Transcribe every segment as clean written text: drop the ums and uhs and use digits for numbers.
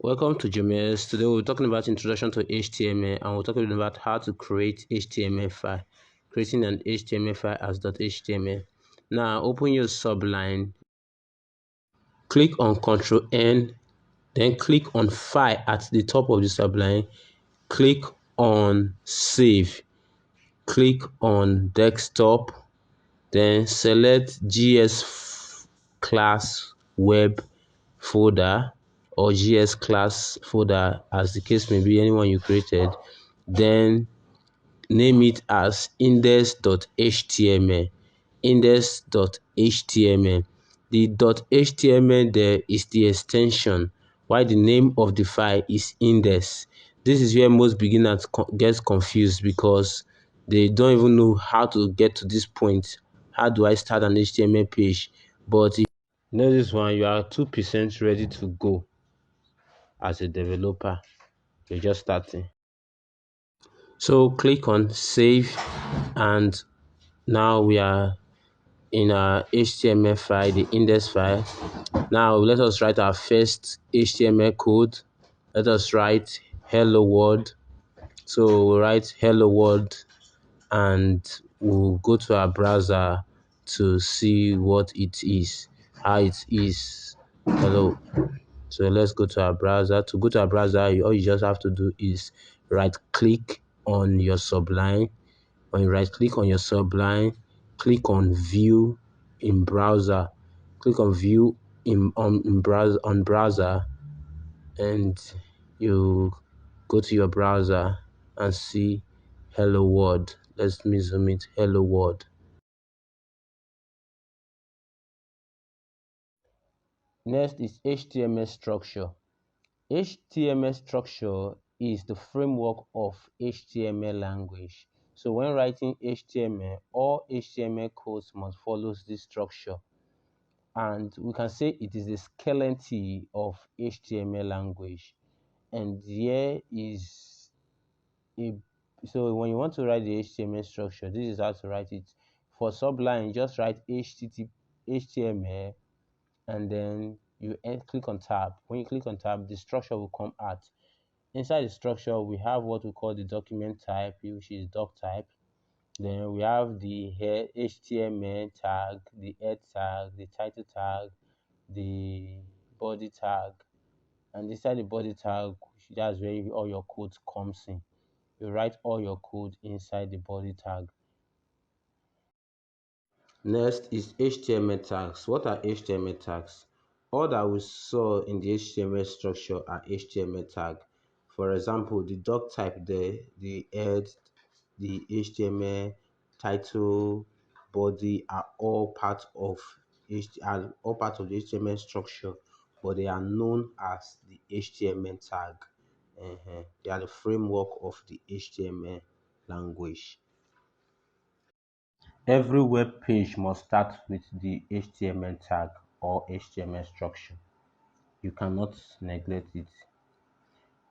Welcome to James. Today we're talking about introduction to HTML and we're talking about how to create HTML file. Creating an HTML file as .html. Now open your Sublime, click on Ctrl N, then click on File at the top of the Sublime, click on Save, click on Desktop, then select GS class web folder or GS class folder, as the case may be, anyone you created. Then name it as index.html. Index.html. The .html there is the extension, while the name of the file is index. This is where most beginners get confused because they don't even know how to get to this point. How do I start an HTML page? But if you know this one, you are 2% ready to go as a developer. You're just starting. So click on save, and now we are in our HTML file, the index file. Now let us write our first HTML code. Let us write hello world. So we'll write hello world and we'll go to our browser to see what it is, how it is. Hello. So let's go to our browser. To go to our browser, all you just have to do is right click on your Sublime. When you right click on your Sublime, click on view in browser. Click on view in browser, and you go to your browser and see hello world. Let me zoom it. Hello world. Next is HTML structure. HTML structure is the framework of HTML language. So when writing HTML, all HTML codes must follow this structure. And we can say it is the skeleton of HTML language. And here is a so when you want to write the HTML structure, this is how to write it. For Sublime, just write HTML and then you click on tab. When you click on tab, the structure will come out. Inside the structure, we have what we call the document type, which is doc type. Then we have the HTML tag, the head tag, the title tag, the body tag. And inside the body tag, that's where all your code comes in. You write all your code inside the body tag. Next is HTML tags. What are HTML tags? All that we saw in the HTML structure are HTML tag. For example, the doc type there, the head, the HTML title, body are all part of are all part of the HTML structure, but they are known as the HTML tag. They are the framework of the HTML language. Every web page must start with the HTML tag or HTML structure. You cannot neglect it.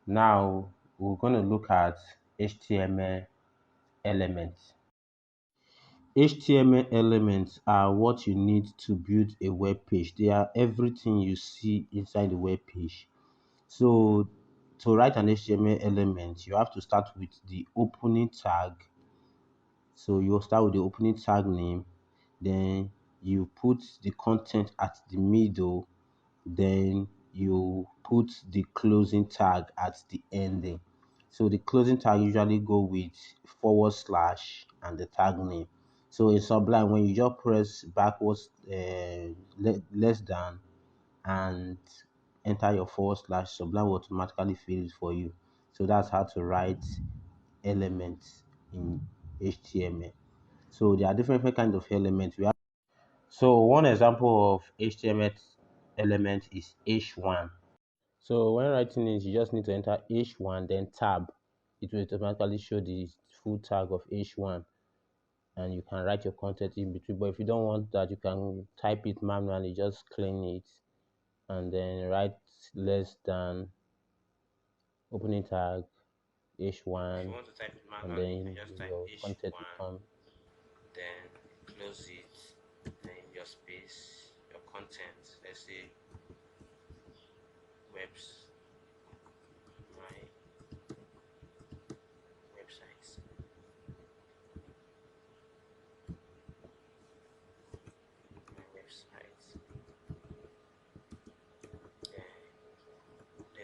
Now, we're going to look at HTML elements. HTML elements are what you need to build a web page. They are everything you see inside the web page. So, to write an HTML element, you have to start with the opening tag. So, you'll start with the opening tag name, then you put the content at the middle, then you put the closing tag at the ending. So the closing tag usually go with forward slash and the tag name. So in Sublime, when you just press backwards less than and enter your forward slash, Sublime will automatically fill it for you. So that's how to write elements in HTML. So there are different kinds of elements. So one example of HTML element is H1. So when writing it, you just need to enter H1, then tab. It will automatically show the full tag of H1, and you can write your content in between. But if you don't want that, you can type it manually, just clean it, and then write less than opening tag H1, and then your content will come. Then close it, then your space, your content. Let's say webs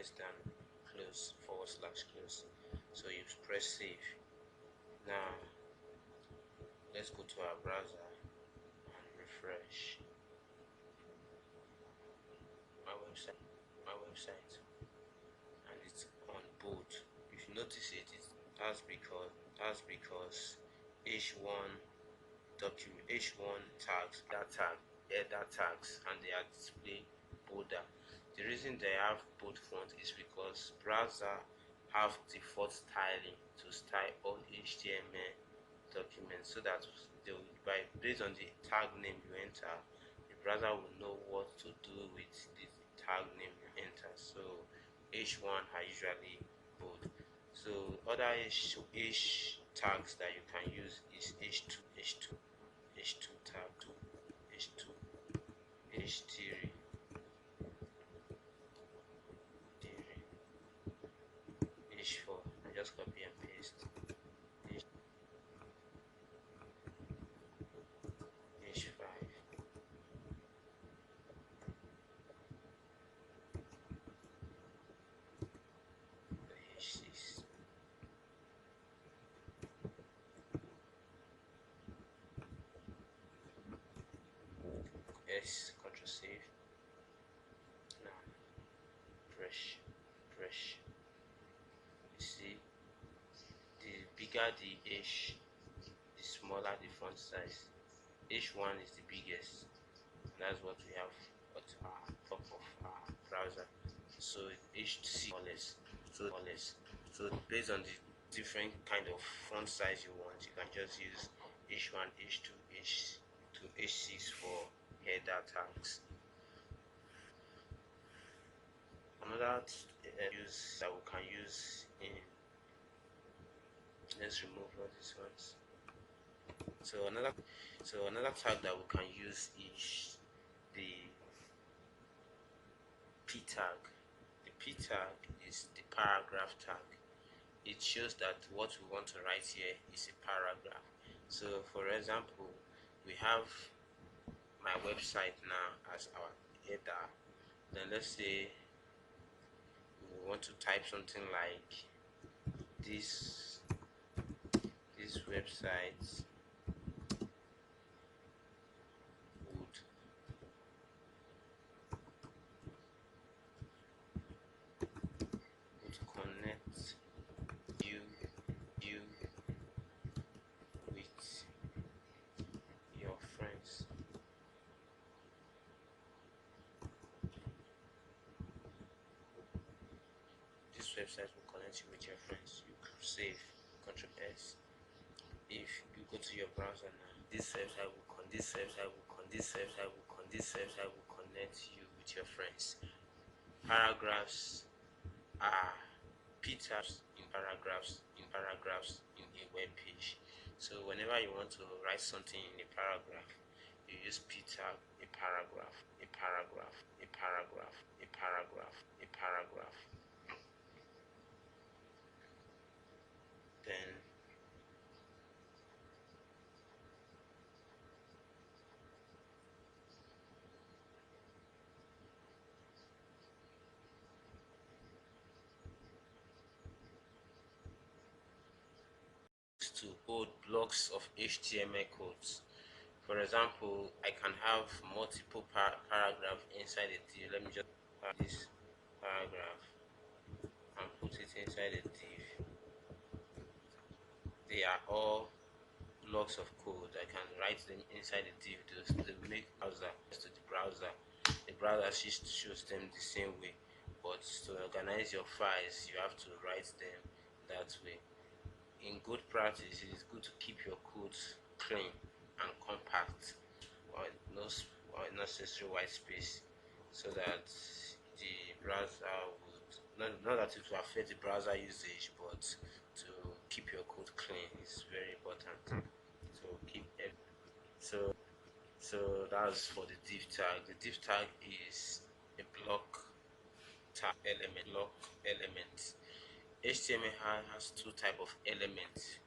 less than close forward slash close. So you press save. Now let's go to our browser and refresh my website. And it's on bold. If you notice it, that's because H1 document H1 tags, that tags, and they are displayed bolder. The reason they have bold font is because browser have default styling to style all HTML documents, so that they will, based on the tag name you enter, the browser will know what to do with the tag name you enter. So H1 are usually bold. So other H tags that you can use is H2 tag, H2, H3, H4. I just copy and paste. H5, H6. S, Control save. Now fresh. You see, the bigger the H, the smaller the font size. H1 is the biggest. That's what we have at our top of our browser. So H6 or less. So based on the different kind of font size you want, you can just use H1, H2, H2, H6 for header tags. Another use that we can use in, let's remove all these ones. So another tag that we can use is the P tag. The P tag is the paragraph tag. It shows that what we want to write here is a paragraph. So for example, we have my website now as our header. Then let's say we want to type something like this website would connect you with your friends. This website will connect you with your friends. You could save, Control S. If you go to your browser now, this website will connect you with your friends. Paragraphs are P tags in a web page. So whenever you want to write something in a paragraph, you use P tag, a paragraph. Then to hold blocks of HTML codes. For example, I can have multiple paragraphs inside a div. Let me just add this paragraph and put it inside a div. They are all blocks of code. I can write them inside the div to make browser to the browser. The browser shows them the same way, but to organize your files, you have to write them that way. In good practice, it is good to keep your codes clean and compact, or no unnecessary white space, so that the browser would not that it will affect the browser usage, but to keep your code clean is very important. So keep it. So that's for the div tag. The div tag is a block tag element. HTML has two type of elements.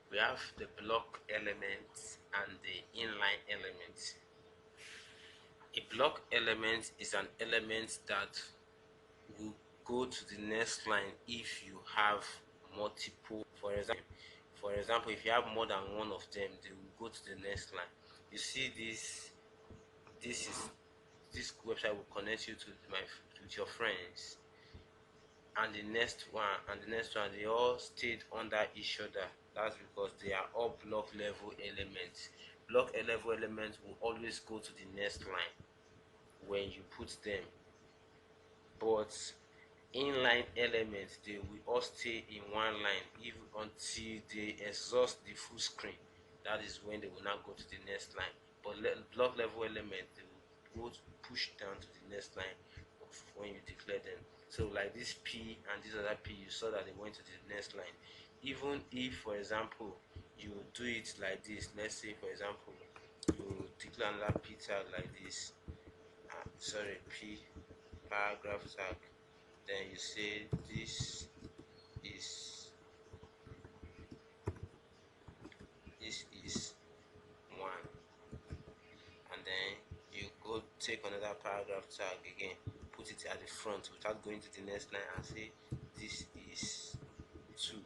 We have the block element and the inline element. A block element is an element that will go to the next line if you have multiple. For example, if you have more than one of them, they will go to the next line. You see this. This website will connect you to with your friends, and the next one and the next one, they all stayed under each other. That's because they are all block level elements. Block level elements will always go to the next line when you put them, but inline elements, they will all stay in one line even until they exhaust the full screen. That is when they will now go to the next line. But block level elements, they will go push down to the next line when you declare them. So like this P and this other P, you saw that they went to the next line. Even if, for example, you do it like this, let's say for example you declare another P tag like this, sorry, P paragraph tag, then you say is this is one, and then you go take another paragraph tag again, put it at the front without going to the next line, and say this is two,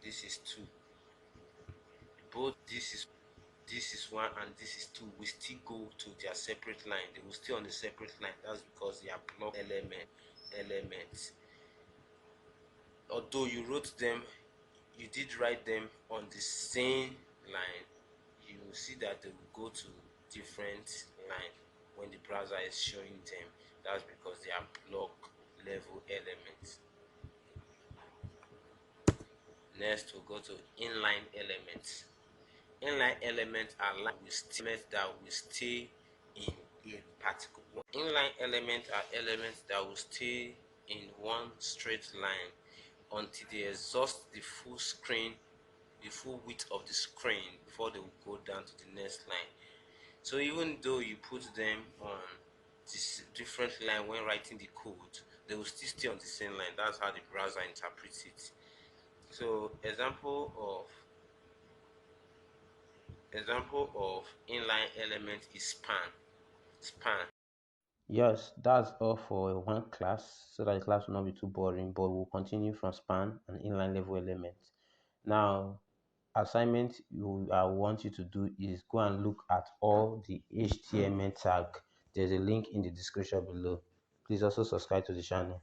this is two. Both this is one and this is two will still go to their separate line. They will stay on the separate line. That's because they are block elements. Although you wrote them, you did write them on the same line, you will see that they will go to different line when the browser is showing them. That's because they are block level elements. Next, we'll go to inline elements. Inline elements are elements that will stay in a particular one. Inline elements are elements that will stay in one straight line until they exhaust the full screen, the full width of the screen, before they will go down to the next line. So even though you put them on this different line when writing the code, they will still stay on the same line. That's how the browser interprets it. So example of inline element is span. Yes, that's all for one class, so that the class will not be too boring, but we'll continue from span and inline level elements. Now, assignment I want you to do is go and look at all the HTML tag. There's a link in the description below. Please also subscribe to the channel.